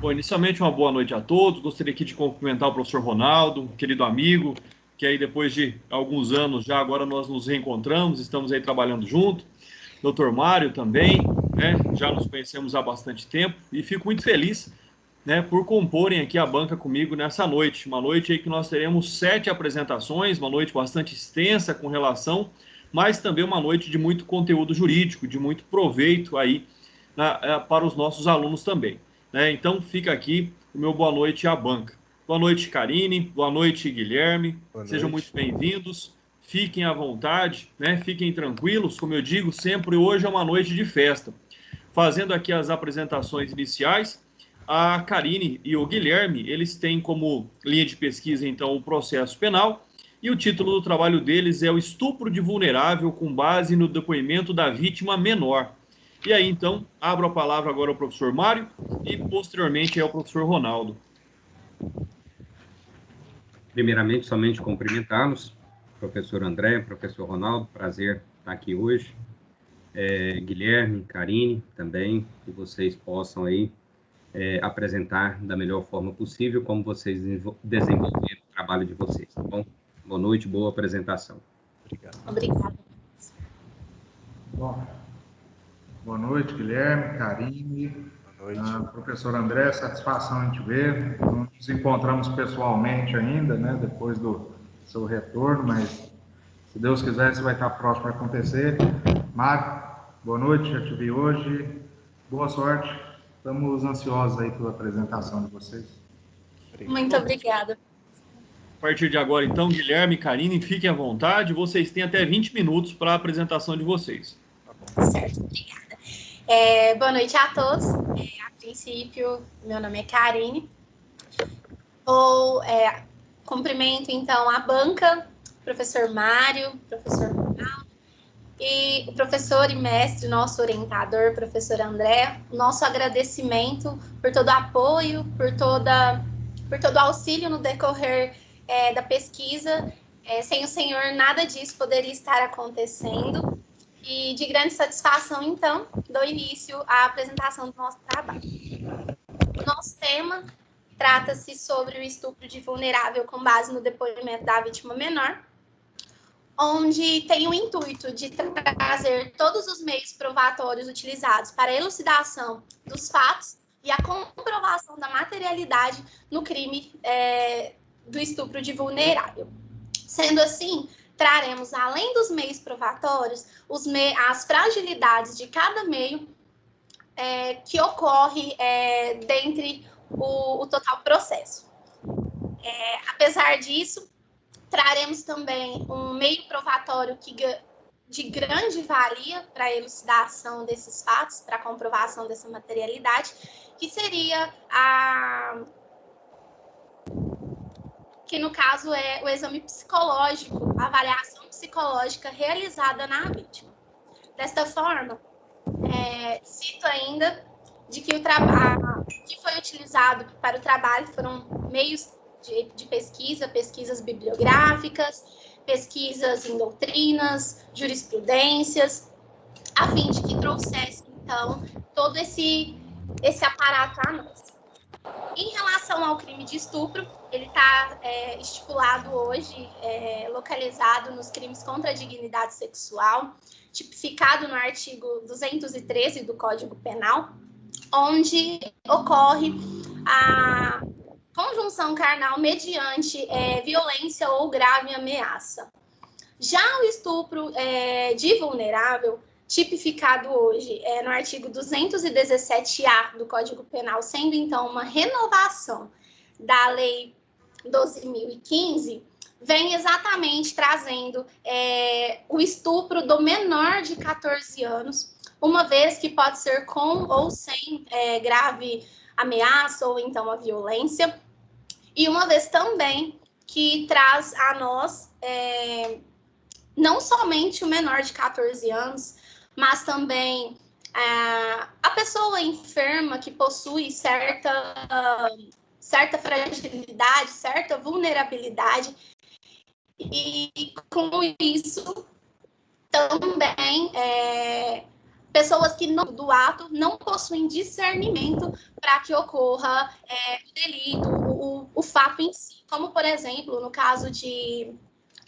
Bom, inicialmente uma boa noite a todos. Gostaria aqui de cumprimentar o professor Ronaldo, um querido amigo, que aí depois de alguns anos já agora nós nos reencontramos, estamos aí trabalhando junto. Doutor Mário também, né? Já nos conhecemos há bastante tempo e fico muito feliz, né, por comporem aqui a banca comigo nessa noite. Uma noite aí que nós teremos 7 apresentações, uma noite bastante extensa com relação, mas também uma noite de muito conteúdo jurídico, de muito proveito aí para os nossos alunos também. Né? Então fica aqui o meu boa noite à banca. Boa noite, Karine. Boa noite, Guilherme. Boa Sejam noite. muito bem-vindos. Fiquem à vontade, né? Fiquem tranquilos. Como eu digo sempre, hoje é uma noite de festa. Fazendo aqui as apresentações iniciais, a Karine e o Guilherme, eles têm como linha de pesquisa, então, o processo penal, e o título do trabalho deles é o estupro de vulnerável com base no depoimento da vítima menor. E aí, então, abro a palavra agora ao professor Mário e, posteriormente, ao professor Ronaldo. Primeiramente, somente cumprimentá-los, professor André, professor Ronaldo, prazer estar aqui hoje. Guilherme, Karine, também, que vocês possam aí apresentar da melhor forma possível como vocês desenvolveram o trabalho de vocês, tá bom? Boa noite, boa apresentação. Obrigada. Bom, boa noite, Guilherme, Karine, professor André, satisfação em te ver. Não nos encontramos pessoalmente ainda, né, depois do seu retorno, mas se Deus quiser, isso vai estar próximo a acontecer. Mário, boa noite, já te vi hoje, boa sorte, estamos ansiosos aí pela apresentação de vocês. Muito obrigada. A partir de agora, então, Guilherme e Karine, fiquem à vontade, vocês têm até 20 minutos para a apresentação de vocês. Certo, obrigada. Boa noite a todos. A princípio, meu nome é Karine. Cumprimento, então, a banca, professor Mário, professor Ronaldo, e o professor e mestre, nosso orientador, professor André. Nosso agradecimento por todo o apoio, por todo o auxílio no decorrer da pesquisa. Sem o senhor, nada disso poderia estar acontecendo. E de grande satisfação, então, dou início à apresentação do nosso trabalho. O nosso tema trata-se sobre o estupro de vulnerável com base no depoimento da vítima menor, onde tem o intuito de trazer todos os meios provatórios utilizados para a elucidação dos fatos e a comprovação da materialidade no crime do estupro de vulnerável. Sendo assim, traremos, além dos meios provatórios, as fragilidades de cada meio que ocorre dentre o total processo. Apesar disso, traremos também um meio provatório de grande valia para a elucidação desses fatos, para a comprovação dessa materialidade, que seria que no caso é o exame psicológico, a avaliação psicológica realizada na vítima. Desta forma, cito ainda de que o trabalho que foi utilizado para o trabalho foram meios de pesquisa, pesquisas bibliográficas, pesquisas em doutrinas, jurisprudências, a fim de que trouxesse, então, todo esse aparato a nós. Em relação ao crime de estupro, ele está estipulado hoje, localizado nos crimes contra a dignidade sexual, tipificado no artigo 213 do Código Penal, onde ocorre a conjunção carnal mediante violência ou grave ameaça. Já o estupro de vulnerável, tipificado hoje no artigo 217-A do Código Penal, sendo então uma renovação da Lei 12.015, vem exatamente trazendo o estupro do menor de 14 anos, uma vez que pode ser com ou sem grave ameaça ou então a violência, e uma vez também que traz a nós não somente o menor de 14 anos, mas também a pessoa enferma que possui certa fragilidade, certa vulnerabilidade, e com isso também pessoas que não do ato não possuem discernimento para que ocorra o delito, o fato em si. Como, por exemplo, no caso de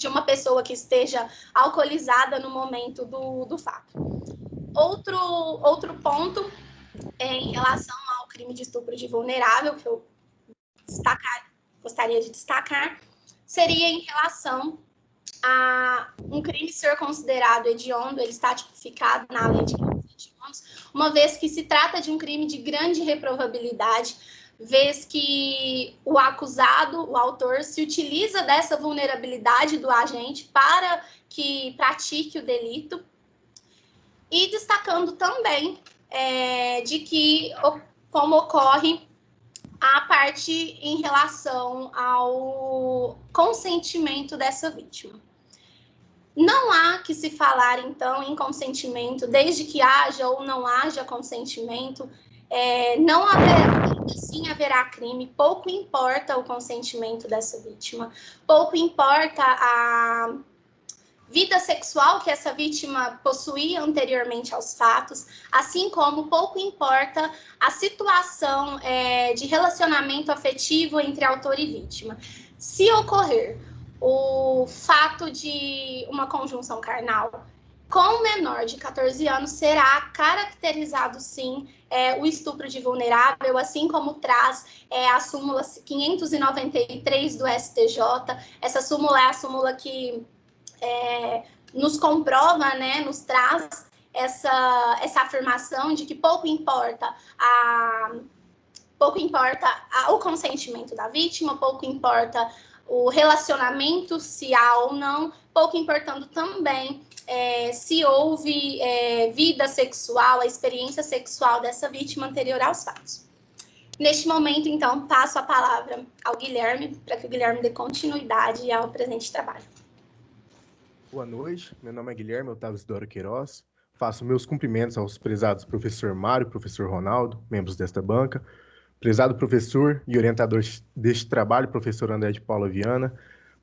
uma pessoa que esteja alcoolizada no momento do fato. Outro ponto em relação ao crime de estupro de vulnerável, que eu gostaria de destacar, seria em relação a um crime ser considerado hediondo. Ele está tipificado na lei de crimes hediondos, uma vez que se trata de um crime de grande reprovabilidade, vez que o acusado, o autor, se utiliza dessa vulnerabilidade do agente para que pratique o delito, e destacando também de que, como ocorre a parte em relação ao consentimento dessa vítima. Não há que se falar, então, em consentimento, desde que haja ou não haja consentimento, não haverá, sim haverá crime, pouco importa o consentimento dessa vítima, pouco importa a vida sexual que essa vítima possuía anteriormente aos fatos, assim como pouco importa a situação de relacionamento afetivo entre autor e vítima. Se ocorrer o fato de uma conjunção carnal com menor de 14 anos, será caracterizado, sim, o estupro de vulnerável, assim como traz a súmula 593 do STJ. Essa súmula é a súmula que nos comprova, né, nos traz essa afirmação de que pouco importa o consentimento da vítima, pouco importa o relacionamento, se há ou não, pouco importando também se houve vida sexual, a experiência sexual dessa vítima anterior aos fatos. Neste momento, então, passo a palavra ao Guilherme, para que o Guilherme dê continuidade ao presente trabalho. Boa noite, meu nome é Guilherme Otávio Isidoro Queiroz, faço meus cumprimentos aos prezados professor Mário, professor Ronaldo, membros desta banca, prezado professor e orientador deste trabalho, professor André de Paula Viana,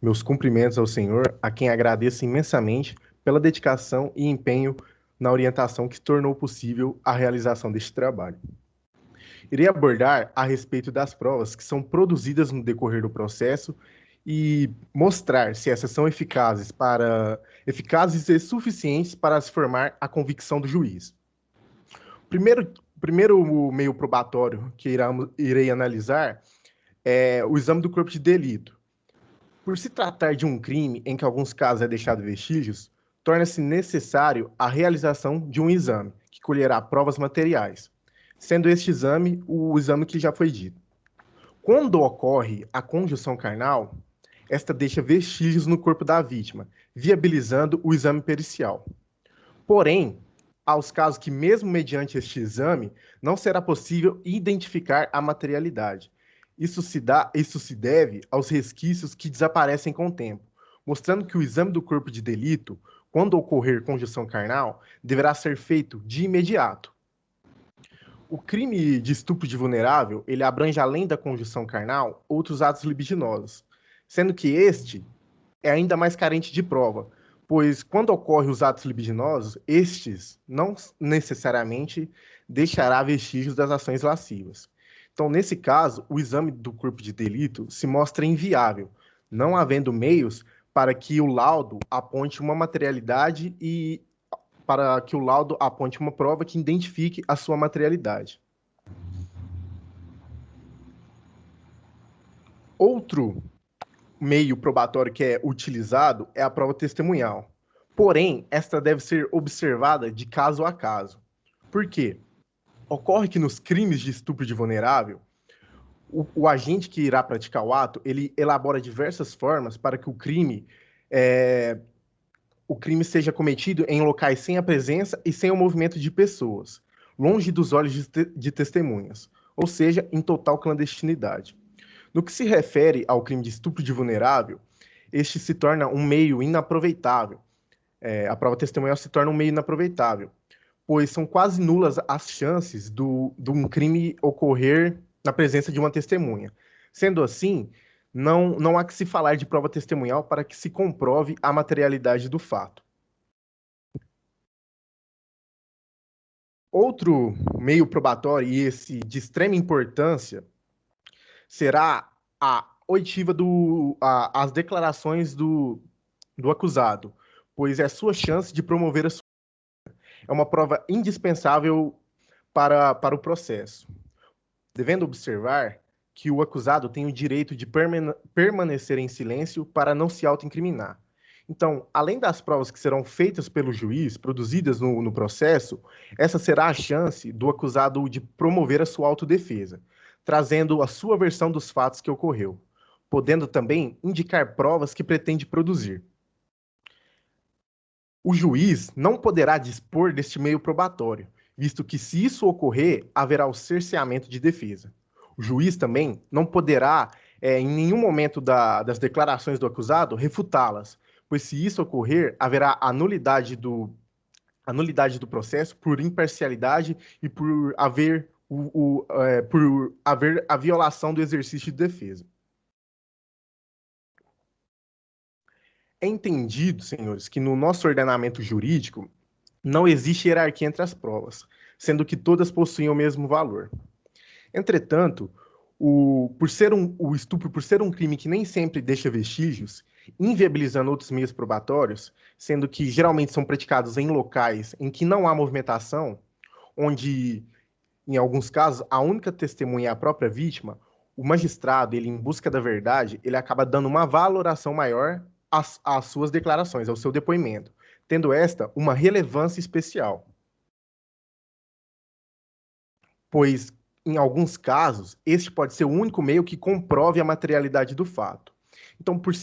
meus cumprimentos ao senhor, a quem agradeço imensamente pela dedicação e empenho na orientação que tornou possível a realização deste trabalho. Irei abordar a respeito das provas que são produzidas no decorrer do processo e mostrar se essas são eficazes e suficientes para se formar a convicção do juiz. Primeiro meio probatório que irei analisar é o exame do corpo de delito. Por se tratar de um crime em que, em alguns casos, é deixado vestígios, torna-se necessário a realização de um exame, que colherá provas materiais, sendo este exame o exame que já foi dito. Quando ocorre a conjunção carnal, esta deixa vestígios no corpo da vítima, viabilizando o exame pericial. Porém, há os casos que, mesmo mediante este exame, não será possível identificar a materialidade. Isso se deve aos resquícios que desaparecem com o tempo, mostrando que o exame do corpo de delito, quando ocorrer conjunção carnal, deverá ser feito de imediato. O crime de estupro de vulnerável, ele abrange, além da conjunção carnal, outros atos libidinosos, sendo que este é ainda mais carente de prova, pois quando ocorrem os atos libidinosos, estes não necessariamente deixará vestígios das ações lascivas. Então, nesse caso, o exame do corpo de delito se mostra inviável, não havendo meios para que o laudo aponte uma materialidade e para que o laudo aponte uma prova que identifique a sua materialidade. Outro meio probatório que é utilizado é a prova testemunhal. Porém, esta deve ser observada de caso a caso. Por quê? Ocorre que nos crimes de estupro de vulnerável, o agente que irá praticar o ato, ele elabora diversas formas para que o crime seja cometido em locais sem a presença e sem o movimento de pessoas, longe dos olhos de testemunhas, ou seja, em total clandestinidade. No que se refere ao crime de estupro de vulnerável, este se torna um meio inaproveitável. A prova testemunhal se torna um meio inaproveitável, pois são quase nulas as chances de um crime ocorrer na presença de uma testemunha. Sendo assim, não há que se falar de prova testemunhal para que se comprove a materialidade do fato. Outro meio probatório, e esse de extrema importância, será a oitiva as declarações do acusado, pois é a sua chance de promover a sua... É uma prova indispensável para o processo. Devendo observar que o acusado tem o direito de permanecer em silêncio para não se autoincriminar. Então, além das provas que serão feitas pelo juiz, produzidas no processo, essa será a chance do acusado de promover a sua autodefesa, trazendo a sua versão dos fatos que ocorreu, podendo também indicar provas que pretende produzir. O juiz não poderá dispor deste meio probatório, visto que, se isso ocorrer, haverá o cerceamento de defesa. O juiz também não poderá, em nenhum momento das declarações do acusado, refutá-las, pois, se isso ocorrer, haverá anulidade do processo por imparcialidade e por haver a violação do exercício de defesa. É entendido, senhores, que no nosso ordenamento jurídico não existe hierarquia entre as provas, sendo que todas possuem o mesmo valor. Entretanto, o estupro, por ser um crime que nem sempre deixa vestígios, inviabilizando outros meios probatórios, sendo que geralmente são praticados em locais em que não há movimentação, onde, em alguns casos, a única testemunha é a própria vítima, o magistrado, ele, em busca da verdade, ele acaba dando uma valoração maior às suas declarações, ao seu depoimento, tendo esta uma relevância especial. Pois, em alguns casos, este pode ser o único meio que comprove a materialidade do fato. Então, por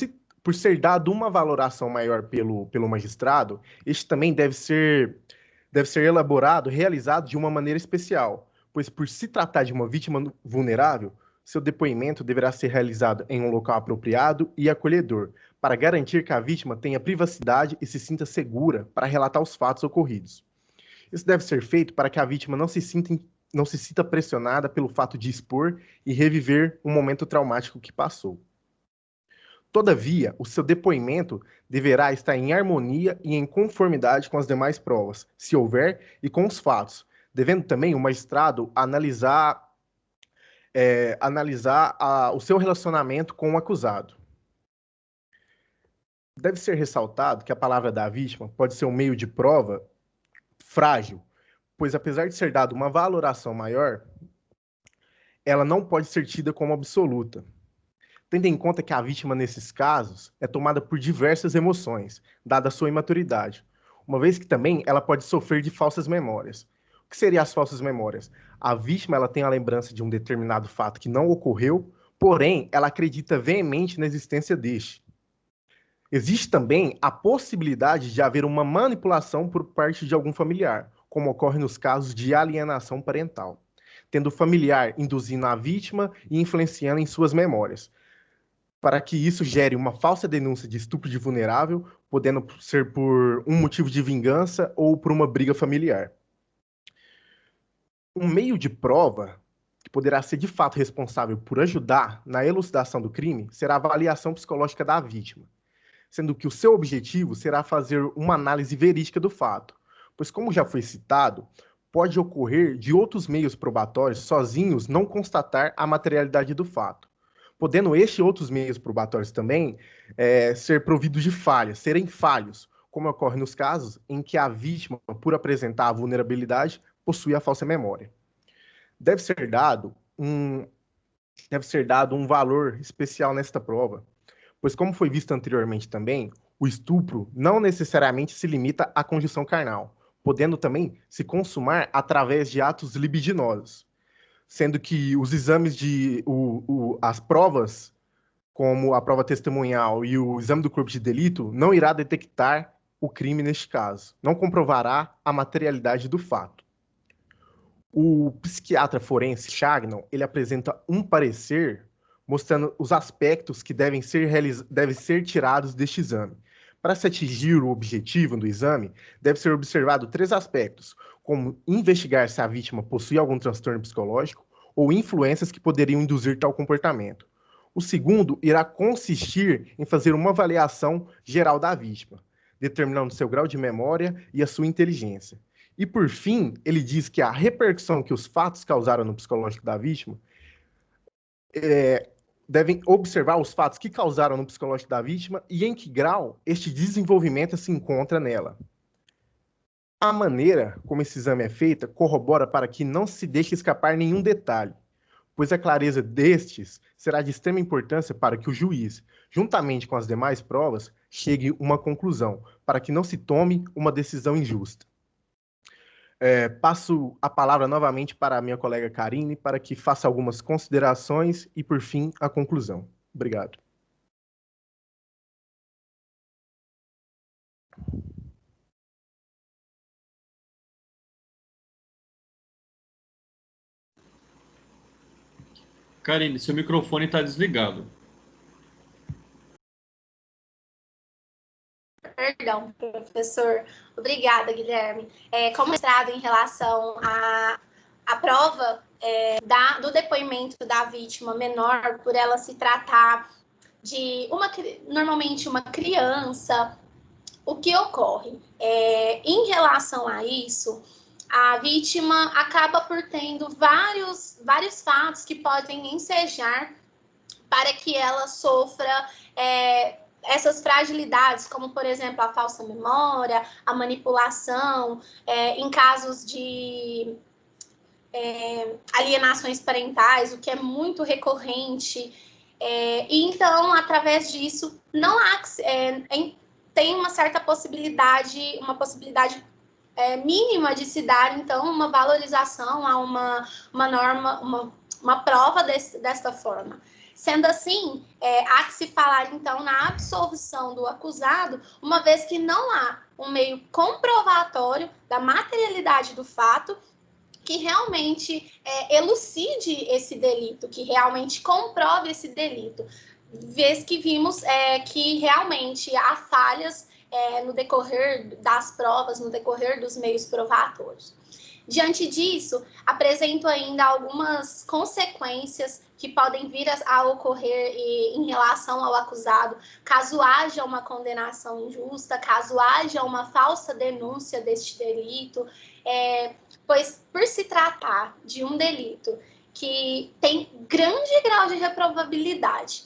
ser dado uma valoração maior pelo magistrado, este também deve ser elaborado, realizado de uma maneira especial, pois, por se tratar de uma vítima vulnerável, seu depoimento deverá ser realizado em um local apropriado e acolhedor, para garantir que a vítima tenha privacidade e se sinta segura para relatar os fatos ocorridos. Isso deve ser feito para que a vítima não se sinta pressionada pelo fato de expor e reviver um momento traumático que passou. Todavia, o seu depoimento deverá estar em harmonia e em conformidade com as demais provas, se houver, e com os fatos, devendo também o magistrado analisar o seu relacionamento com o acusado. Deve ser ressaltado que a palavra da vítima pode ser um meio de prova frágil, pois, apesar de ser dada uma valoração maior, ela não pode ser tida como absoluta, tendo em conta que a vítima, nesses casos, é tomada por diversas emoções, dada a sua imaturidade, uma vez que também ela pode sofrer de falsas memórias. O que seriam as falsas memórias? A vítima, ela tem a lembrança de um determinado fato que não ocorreu, porém, ela acredita veemente na existência deste. Existe também a possibilidade de haver uma manipulação por parte de algum familiar, como ocorre nos casos de alienação parental, tendo o familiar induzindo a vítima e influenciando em suas memórias, para que isso gere uma falsa denúncia de estupro de vulnerável, podendo ser por um motivo de vingança ou por uma briga familiar. Um meio de prova que poderá ser de fato responsável por ajudar na elucidação do crime será a avaliação psicológica da vítima, sendo que o seu objetivo será fazer uma análise verídica do fato, pois, como já foi citado, pode ocorrer de outros meios probatórios sozinhos não constatar a materialidade do fato, podendo estes e outros meios probatórios também ser providos de falhas, serem falhos, como ocorre nos casos em que a vítima, por apresentar a vulnerabilidade, possui a falsa memória. Deve ser dado um valor especial nesta prova, pois, como foi visto anteriormente também, o estupro não necessariamente se limita à conjunção carnal, podendo também se consumar através de atos libidinosos, sendo que os exames as provas, como a prova testemunhal e o exame do corpo de delito, não irá detectar o crime neste caso, não comprovará a materialidade do fato. O psiquiatra forense Chagnon, ele apresenta um parecer mostrando os aspectos que devem ser tirados deste exame. Para se atingir o objetivo do exame, deve ser observado 3 aspectos, como investigar se a vítima possui algum transtorno psicológico ou influências que poderiam induzir tal comportamento. O segundo irá consistir em fazer uma avaliação geral da vítima, determinando seu grau de memória e a sua inteligência. E, por fim, ele diz que a repercussão que os fatos causaram no psicológico da vítima devem observar os fatos que causaram no psicológico da vítima e em que grau este desenvolvimento se encontra nela. A maneira como esse exame é feito corrobora para que não se deixe escapar nenhum detalhe, pois a clareza destes será de extrema importância para que o juiz, juntamente com as demais provas, chegue a uma conclusão, para que não se tome uma decisão injusta. Passo a palavra novamente para a minha colega Karine, para que faça algumas considerações e, por fim, a conclusão. Obrigado. Karine, seu microfone está desligado. Perdão, professor. Obrigada, Guilherme. Como mostrado em relação à prova do depoimento da vítima menor, por ela se tratar de normalmente uma criança, o que ocorre? Em relação a isso, a vítima acaba por tendo vários fatos que podem ensejar para que ela sofra essas fragilidades, como, por exemplo, a falsa memória, a manipulação, em casos de alienações parentais, o que é muito recorrente. E então, através disso, não há, tem uma certa possibilidade, mínima de se dar, então, uma valorização a uma norma, uma prova desta forma. Sendo assim, há que se falar, então, na absolvição do acusado, uma vez que não há um meio comprovatório da materialidade do fato que realmente elucide esse delito, que realmente comprove esse delito, vez que vimos que realmente há falhas no decorrer das provas, no decorrer dos meios provatórios. Diante disso, apresento ainda algumas consequências que podem vir a ocorrer em relação ao acusado, caso haja uma condenação injusta, caso haja uma falsa denúncia deste delito, pois por se tratar de um delito que tem grande grau de reprovabilidade,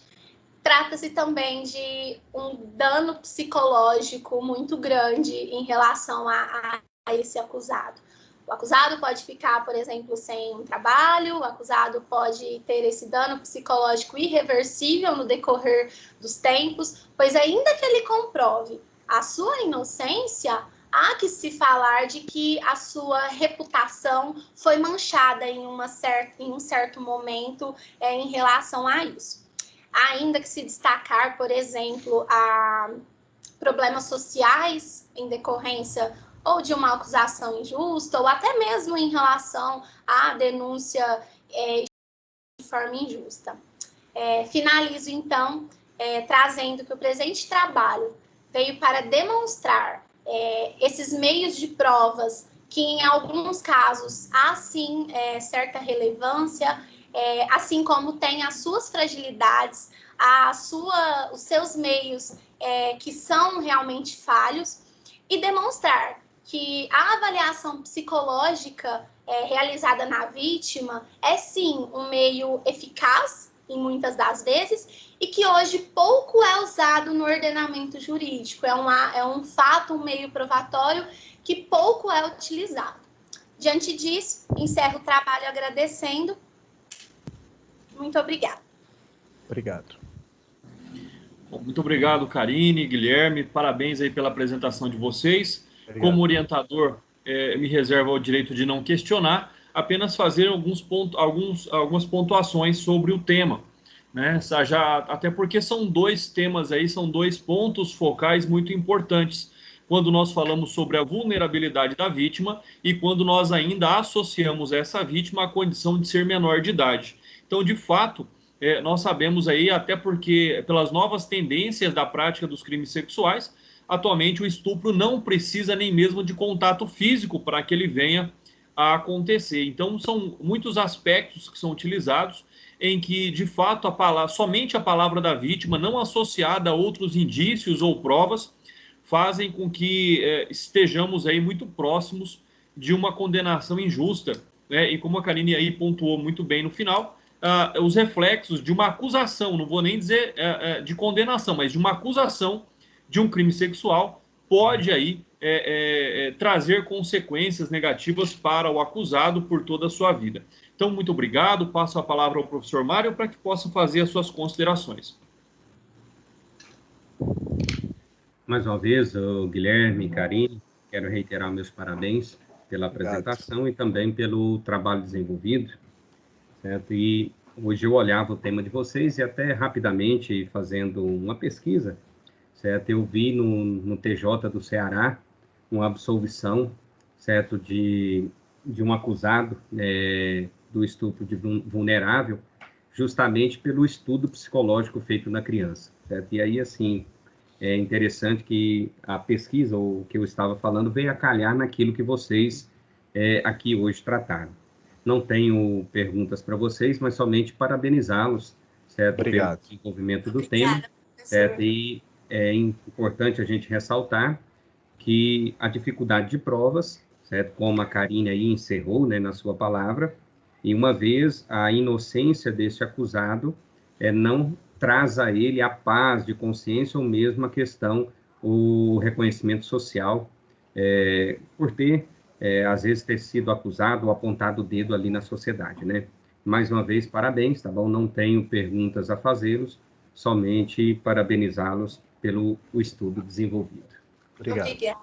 trata-se também de um dano psicológico muito grande em relação a esse acusado. O acusado pode ficar, por exemplo, sem um trabalho, o acusado pode ter esse dano psicológico irreversível no decorrer dos tempos, pois ainda que ele comprove a sua inocência, há que se falar de que a sua reputação foi manchada em um certo momento em relação a isso. Há ainda que se destacar, por exemplo, a problemas sociais em decorrência ou de uma acusação injusta, ou até mesmo em relação à denúncia de forma injusta. Finalizo, então, trazendo que o presente trabalho veio para demonstrar esses meios de provas que, em alguns casos, há, sim, certa relevância, assim como tem as suas fragilidades, os seus meios que são realmente falhos, e demonstrar que a avaliação psicológica realizada na vítima é, sim, um meio eficaz, em muitas das vezes, e que hoje pouco é usado no ordenamento jurídico. É um fato, um meio provatório que pouco é utilizado. Diante disso, encerro o trabalho agradecendo. Muito obrigada. Obrigado. Bom, muito obrigado, Karine, Guilherme. Parabéns aí pela apresentação de vocês. Obrigado. Como orientador, me reservo o direito de não questionar, apenas fazer algumas pontuações sobre o tema, né? Até porque são dois temas aí, são dois pontos focais muito importantes quando nós falamos sobre a vulnerabilidade da vítima e quando nós ainda associamos essa vítima à condição de ser menor de idade. Então, de fato, nós sabemos aí, até porque pelas novas tendências da prática dos crimes sexuais, atualmente o estupro não precisa nem mesmo de contato físico para que ele venha a acontecer. Então, são muitos aspectos que são utilizados em que, de fato, somente a palavra da vítima, não associada a outros indícios ou provas, fazem com que estejamos aí muito próximos de uma condenação injusta, né? E como a Karine aí pontuou muito bem no final, os reflexos de uma acusação, não vou nem dizer de condenação, mas de uma acusação de um crime sexual pode aí trazer consequências negativas para o acusado por toda a sua vida. Então, muito obrigado. Passo a palavra ao professor Mário para que possa fazer as suas considerações. Mais uma vez, o Guilherme, Karine, quero reiterar meus parabéns pela apresentação e também pelo trabalho desenvolvido, certo? E hoje eu olhava o tema de vocês e até rapidamente fazendo uma pesquisa, certo? Eu vi no TJ do Ceará uma absolvição, certo, de um acusado do estupro de vulnerável, justamente pelo estudo psicológico feito na criança, certo? E aí, assim, é interessante que a pesquisa, o que eu estava falando, veio a calhar naquilo que vocês aqui hoje trataram. Não tenho perguntas para vocês, mas somente parabenizá-los, certo? Obrigado. Pelo desenvolvimento do tema, certo? E é importante a gente ressaltar que a dificuldade de provas, certo? Como a Karine aí encerrou, né, na sua palavra, e uma vez a inocência desse acusado não traz a ele a paz de consciência ou mesmo a questão, o reconhecimento social, por ter, às vezes, ter sido acusado ou apontado o dedo ali na sociedade, né? Mais uma vez, parabéns, tá bom? Não tenho perguntas a fazê-los, somente parabenizá-los pelo estudo desenvolvido. Obrigado. Obrigada.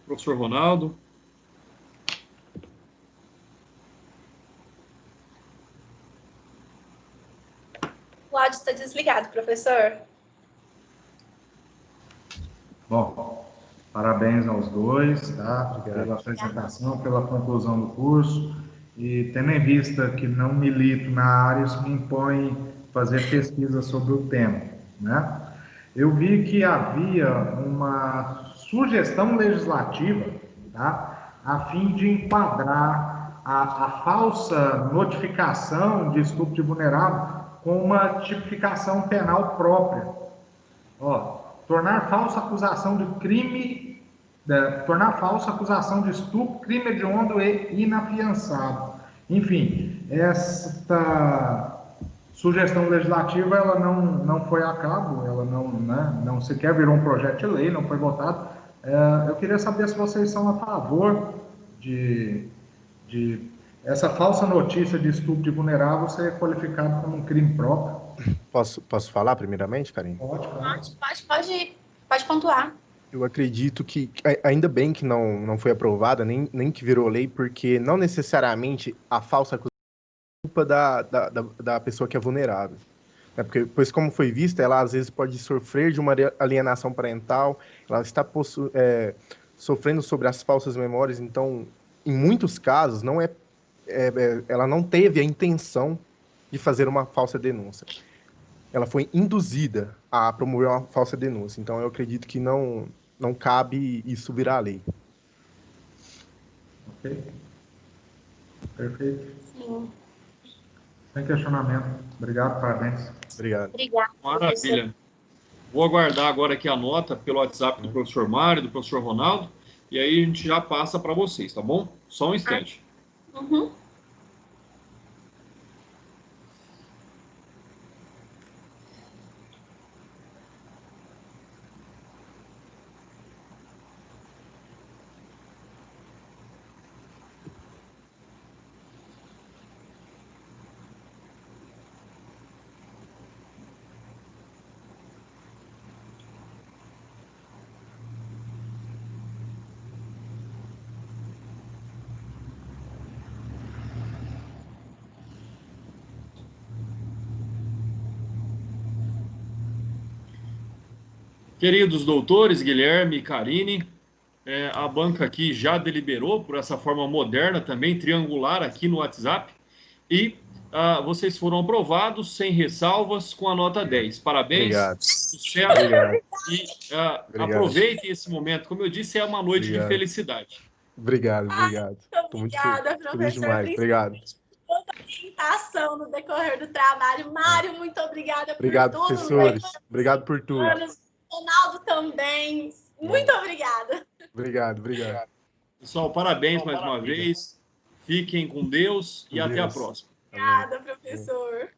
Professor Ronaldo. O áudio está desligado, professor. Bom, parabéns aos dois, tá? Pela apresentação, pela conclusão do curso. E tendo em vista que não milito na área, isso me impõe fazer pesquisa sobre o tema, né? Eu vi que havia uma sugestão legislativa, tá? A fim de enquadrar a falsa notificação de estupro de vulnerável com uma tipificação penal própria. Ó, tornar falsa acusação de crime, tornar falsa acusação de estupro, crime hediondo e inafiançável. Enfim, esta sugestão legislativa, ela não foi a cabo, ela não sequer virou um projeto de lei, não foi votado. Eu queria saber se vocês são a favor de essa falsa notícia de estupro de vulnerável ser qualificado como um crime próprio. Posso falar primeiramente, Karine? Pode pontuar. Eu acredito que, ainda bem que não foi aprovada, nem que virou lei, porque não necessariamente a falsa acusação é culpa da pessoa que é vulnerável. Porque, pois como foi vista, ela às vezes pode sofrer de uma alienação parental, ela está sofrendo sobre as falsas memórias, então, em muitos casos, ela não teve a intenção de fazer uma falsa denúncia. Ela foi induzida a promover uma falsa denúncia. Então, eu acredito que não cabe isso virar lei. Ok. Perfeito. Sim. Sem questionamento. Obrigado, parabéns. Obrigado. Obrigada. Maravilha. Vou aguardar agora aqui a nota pelo WhatsApp do professor Mário, do professor Ronaldo, e aí a gente já passa para vocês, tá bom? Só um instante. Uhum. Queridos doutores, Guilherme e Karine, a banca aqui já deliberou por essa forma moderna também, triangular aqui no WhatsApp, e vocês foram aprovados sem ressalvas com a nota 10. Parabéns, Obrigado. sucesso. Obrigado. E Obrigado. aproveitem esse momento. Como eu disse, é uma noite de felicidade. Obrigado. Estou muito obrigada, feliz professor. demais. Obrigado. Toda a orientação no decorrer do trabalho. Mário, muito obrigada por Obrigado, tudo. professores. Obrigado por tudo. Ronaldo também. Muito obrigada. Obrigado. Pessoal, parabéns mais uma vez. Fiquem com Deus e até a próxima. Obrigada, professor.